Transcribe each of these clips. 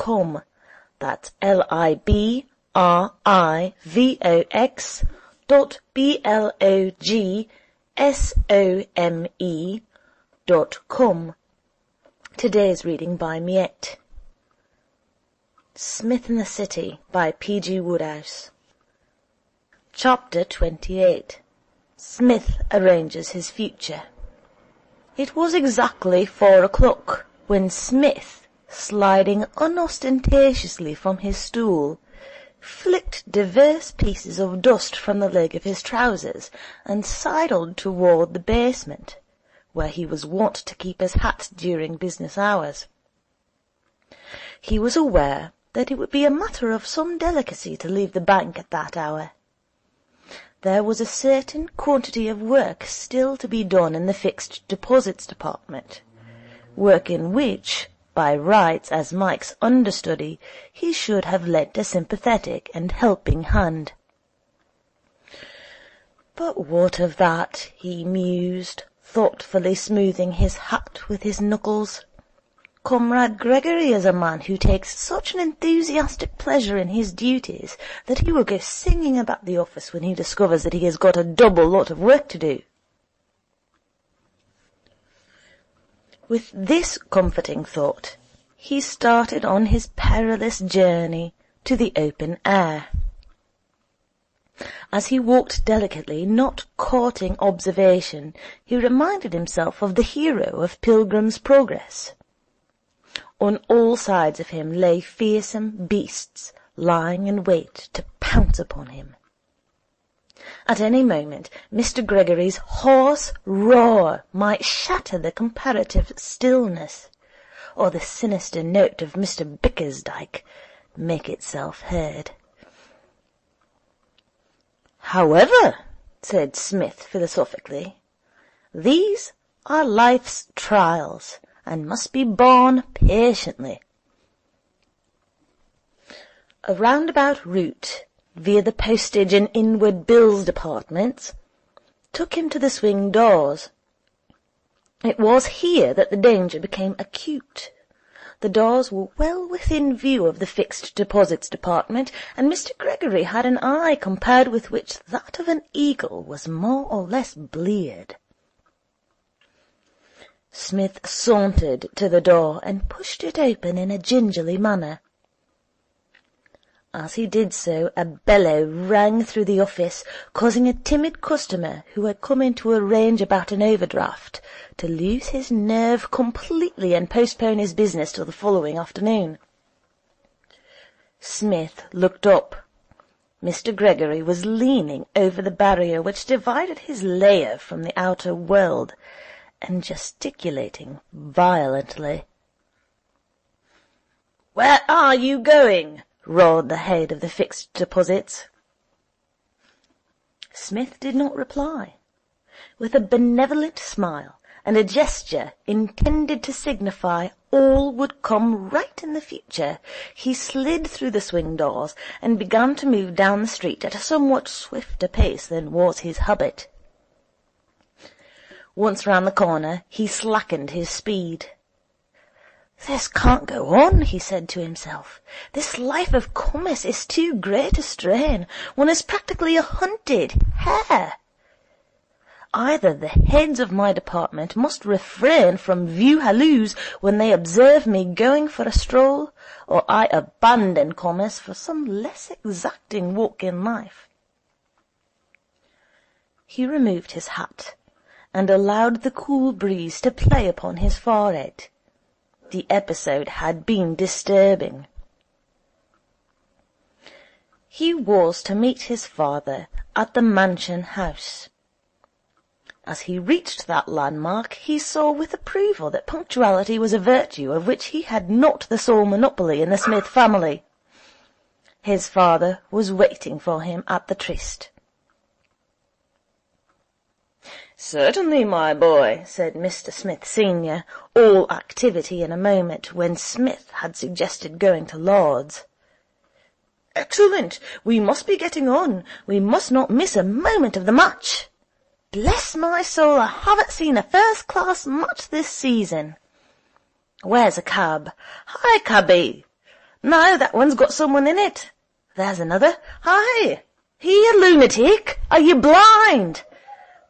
librivox.com. That's librivox.com. Today's reading by Miette. Smith in the City by G.Wodehouse. Chapter 28. Smith arranges his future. It was exactly 4 o'clock when Smith, sliding unostentatiously from his stool, flicked divers pieces of dust from the leg of his trousers and sidled toward the basement, where he was wont to keep his hat during business hours. He was aware that it would be a matter of some delicacy to leave the bank at that hour. There was a certain quantity of work still to be done in the fixed deposits department, work in which, by rights as Mike's understudy, he should have lent a sympathetic and helping hand. But what of that, he mused, thoughtfully smoothing his hat with his knuckles. Comrade Gregory is a man who takes such an enthusiastic pleasure in his duties that he will go singing about the office when he discovers that he has got a double lot of work to do. With this comforting thought, he started on his perilous journey to the open air. As he walked delicately, not courting observation, he reminded himself of the hero of Pilgrim's Progress. On all sides of him lay fearsome beasts, lying in wait to pounce upon him. At any moment, Mr. Gregory's hoarse roar might shatter the comparative stillness, or the sinister note of Mr. Bickersdyke make itself heard. "However," said Smith philosophically, "these are life's trials, and must be borne patiently." A roundabout route, via the postage and inward bills departments, took him to the swing doors. It was here that the danger became acute. The doors were well within view of the fixed deposits department, and Mr. Gregory had an eye compared with which that of an eagle was more or less bleared. Smith sauntered to the door and pushed it open in a gingerly manner. As he did so, a bellow rang through the office, causing a timid customer who had come in to arrange about an overdraft to lose his nerve completely and postpone his business till the following afternoon. Smith looked up. Mr. Gregory was leaning over the barrier which divided his lair from the outer world, and gesticulating violently. "Where are you going?" roared the head of the fixed deposits. Smith did not reply. With a benevolent smile and a gesture intended to signify all would come right in the future, he slid through the swing doors and began to move down the street at a somewhat swifter pace than was his habit. Once round the corner, he slackened his speed. "This can't go on," he said to himself. "This life of commerce is too great a strain. One is practically a hunted hare. Either the heads of my department must refrain from view-halloos when they observe me going for a stroll, or I abandon commerce for some less exacting walk in life." He removed his hat and allowed the cool breeze to play upon his forehead. The episode had been disturbing. He was to meet his father at the mansion house. As he reached that landmark, he saw with approval that punctuality was a virtue of which he had not the sole monopoly in the Smith family. His father was waiting for him at the tryst. "Certainly, my boy," said Mr. Smith senior, all activity in a moment, when Smith had suggested going to Lord's. "Excellent! We must be getting on. We must not miss a moment of the match. Bless my soul, I haven't seen a first-class match this season. Where's a cab? Hi, cabby! No, that one's got someone in it. There's another. Hi! Here, lunatic! Are you blind?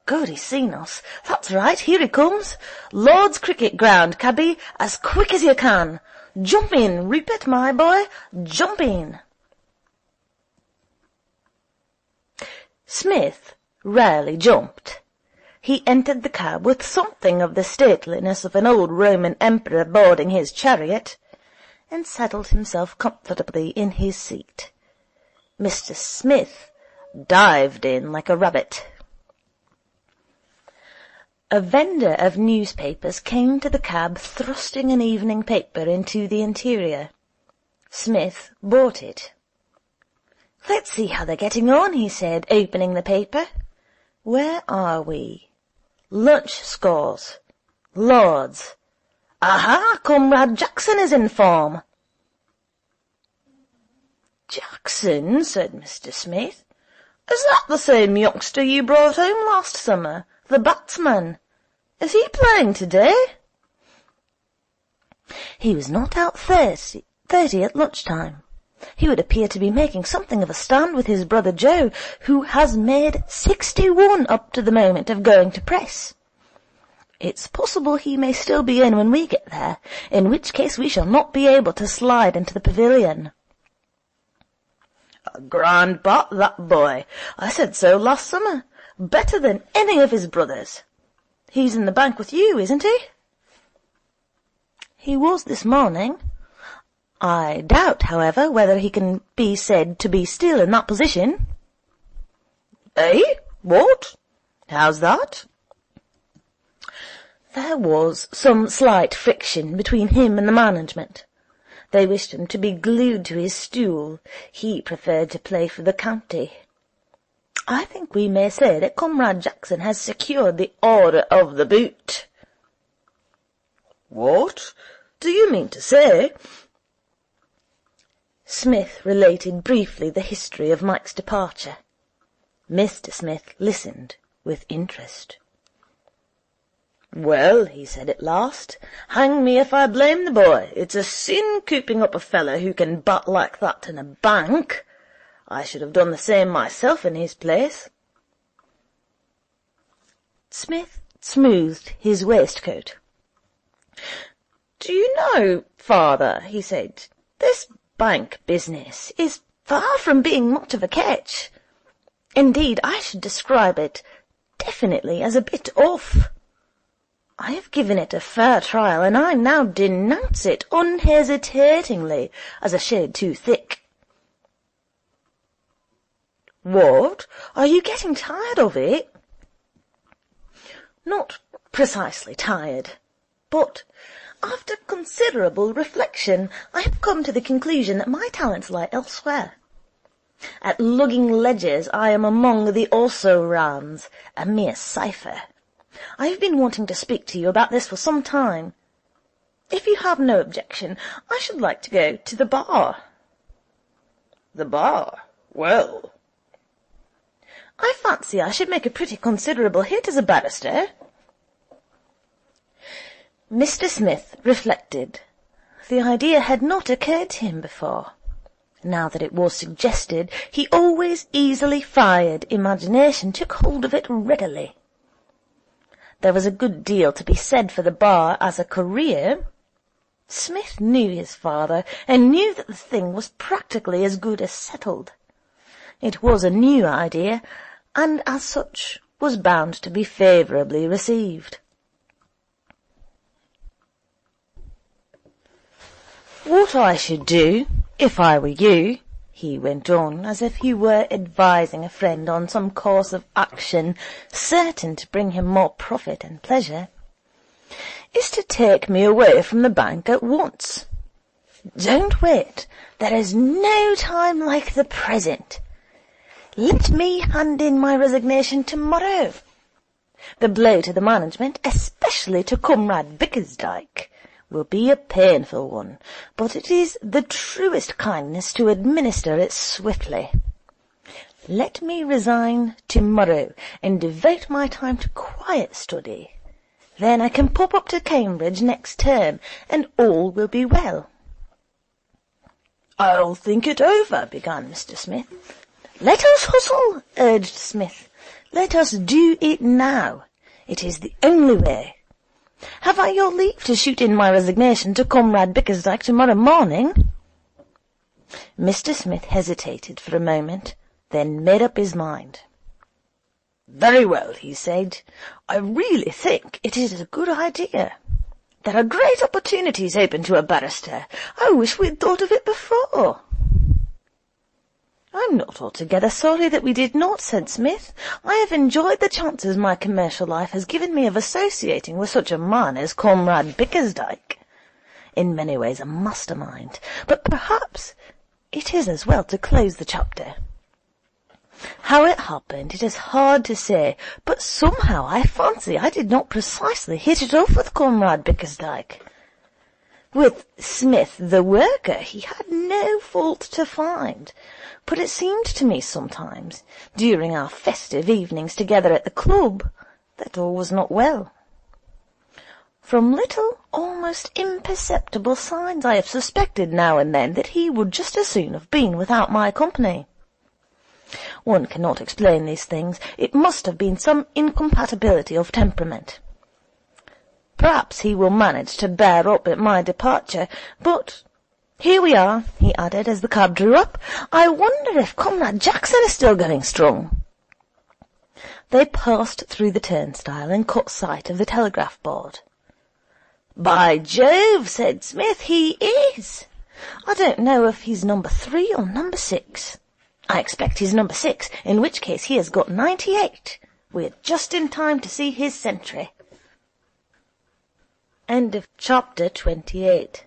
God, he's seen us. That's right, here he comes. Lord's cricket ground, cabby, as quick as you can. Jump in, Rupert, my boy, jump in. Psmith rarely jumped. He entered the cab with something of the stateliness of an old Roman emperor boarding his chariot, and settled himself comfortably in his seat. Mr. Psmith dived in like a rabbit. A vendor of newspapers came to the cab thrusting an evening paper into the interior. Psmith bought it. "Let's see how they're getting on," he said, opening the paper. "Where are we? Lunch scores. Lords. Aha! Comrade Jackson is in form." "Jackson," said Mr. Psmith. "Is that the same youngster you brought home last summer? The batsman? Is he playing today?" He was not out 30 at lunchtime. He would appear to be making something of a stand with his brother Joe, who has made 61 up to the moment of going to press. It's possible he may still be in when we get there, in which case we shall not be able to slide into the pavilion. "A grand bat, that boy. I said so last summer. Better than any of his brothers. He's in the bank with you, isn't he?" "He was this morning. I doubt, however, whether he can be said to be still in that position." "Eh? What? How's that?" There was some slight friction between him and the management. They wished him to be glued to his stool. He preferred to play for the county. I think we may say that Comrade Jackson has secured the order of the boot." "What do you mean to say?" Psmith related briefly the history of Mike's departure. Mr. Psmith listened with interest. "Well," he said at last, "hang me if I blame the boy. It's a sin cooping up a fellow who can bat like that in a bank. I should have done the same myself in his place." Psmith smoothed his waistcoat. "Do you know, father," he said, "this bank business is far from being much of a catch. Indeed, I should describe it definitely as a bit off. I have given it a fair trial, and I now denounce it unhesitatingly as a shade too thick." "What? Are you getting tired of it?" "Not precisely tired, but after considerable reflection I have come to the conclusion that my talents lie elsewhere. At lugging ledgers I am among the also-rans, a mere cipher. I have been wanting to speak to you about this for some time. If you have no objection, I should like to go to the bar." "The bar? Well—" "I fancy I should make a pretty considerable hit as a barrister." Mr. Psmith reflected. The idea had not occurred to him before. Now that it was suggested, he always easily fired. Imagination took hold of it readily. There was a good deal to be said for the bar as a career. Psmith knew his father, and knew that the thing was practically as good as settled. It was a new idea, and as such was bound to be favourably received. "What I should do, if I were you," he went on, as if he were advising a friend on some course of action certain to bring him more profit and pleasure, "is to take me away from the bank at once. Don't wait. There is no time like the present. Let me hand in my resignation tomorrow. The blow to the management, especially to Comrade Bickersdyke, will be a painful one, but it is the truest kindness to administer it swiftly. Let me resign tomorrow and devote my time to quiet study. Then I can pop up to Cambridge next term, and all will be well." "I'll think it over," began Mr. Smith. "Let us hustle," urged Smith. "Let us do it now. It is the only way. Have I your leave to shoot in my resignation to Comrade Bickersdyke tomorrow morning?" Mr. Smith hesitated for a moment, then made up his mind. "Very well," he said. "I really think it is a good idea. There are great opportunities open to a barrister. I wish we'd thought of it before." "I'm not altogether sorry that we did not," said Smith. "I have enjoyed the chances my commercial life has given me of associating with such a man as Comrade Bickersdyke. In many ways a mastermind, but perhaps it is as well to close the chapter. How it happened, it is hard to say, but somehow I fancy I did not precisely hit it off with Comrade Bickersdyke. With Smith, the worker, he had no fault to find, but it seemed to me sometimes, during our festive evenings together at the club, that all was not well. From little, almost imperceptible signs I have suspected now and then that he would just as soon have been without my company. One cannot explain these things. It must have been some incompatibility of temperament. Perhaps he will manage to bear up at my departure, but here we are," he added as the cab drew up. "I wonder if Comrade Jackson is still going strong." They passed through the turnstile and caught sight of the telegraph board. "By Jove," said Smith, "he is. I don't know if he's number 3 or number 6. I expect he's number 6, in which case he has got 98. We're just in time to see his century." End of chapter 28.